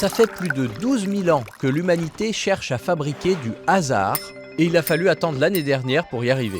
Ça fait plus de 12 000 ans que l'humanité cherche à fabriquer du hasard, et il a fallu attendre l'année dernière pour y arriver.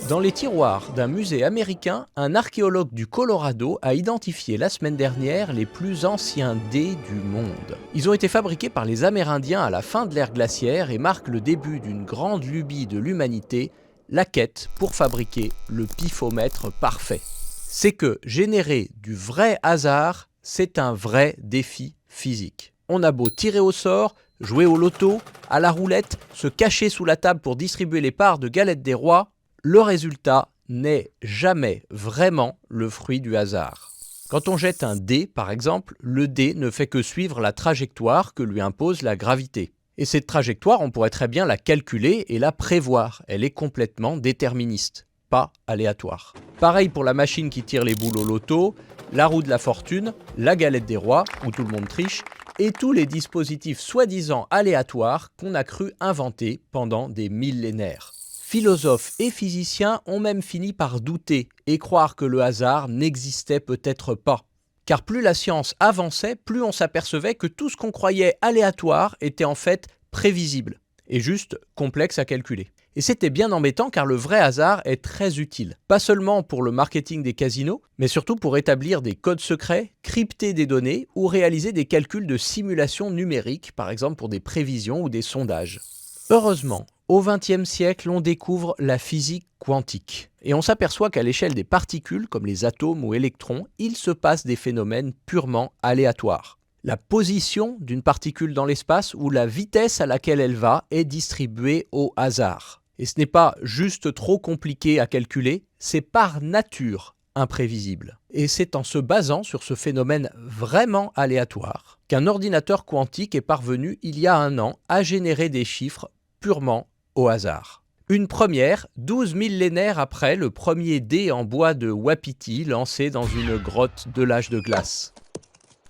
Dans les tiroirs d'un musée américain, un archéologue du Colorado a identifié la semaine dernière les plus anciens dés du monde. Ils ont été fabriqués par les Amérindiens à la fin de l'ère glaciaire et marquent le début d'une grande lubie de l'humanité, la quête pour fabriquer le pifomètre parfait. C'est que générer du vrai hasard, c'est un vrai défi physique. On a beau tirer au sort, jouer au loto, à la roulette, se cacher sous la table pour distribuer les parts de galettes des rois, le résultat n'est jamais vraiment le fruit du hasard. Quand on jette un dé, par exemple, le dé ne fait que suivre la trajectoire que lui impose la gravité. Et cette trajectoire, on pourrait très bien la calculer et la prévoir. Elle est complètement déterministe, pas aléatoire. Pareil pour la machine qui tire les boules au loto, la roue de la fortune, la galette des rois, où tout le monde triche, et tous les dispositifs soi-disant aléatoires qu'on a cru inventer pendant des millénaires. Philosophes et physiciens ont même fini par douter et croire que le hasard n'existait peut-être pas. Car plus la science avançait, plus on s'apercevait que tout ce qu'on croyait aléatoire était en fait prévisible et juste complexe à calculer. Et c'était bien embêtant car le vrai hasard est très utile. Pas seulement pour le marketing des casinos, mais surtout pour établir des codes secrets, crypter des données ou réaliser des calculs de simulation numérique, par exemple pour des prévisions ou des sondages. Heureusement, au XXe siècle, on découvre la physique quantique. Et on s'aperçoit qu'à l'échelle des particules, comme les atomes ou électrons, il se passe des phénomènes purement aléatoires. La position d'une particule dans l'espace ou la vitesse à laquelle elle va est distribuée au hasard. Et ce n'est pas juste trop compliqué à calculer, c'est par nature imprévisible. Et c'est en se basant sur ce phénomène vraiment aléatoire qu'un ordinateur quantique est parvenu il y a 1 an à générer des chiffres purement au hasard. Une première, 12 millénaires après le premier dé en bois de Wapiti lancé dans une grotte de l'âge de glace.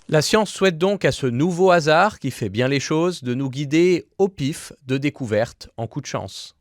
La science souhaite donc à ce nouveau hasard qui fait bien les choses de nous guider au pif de découvertes en coup de chance.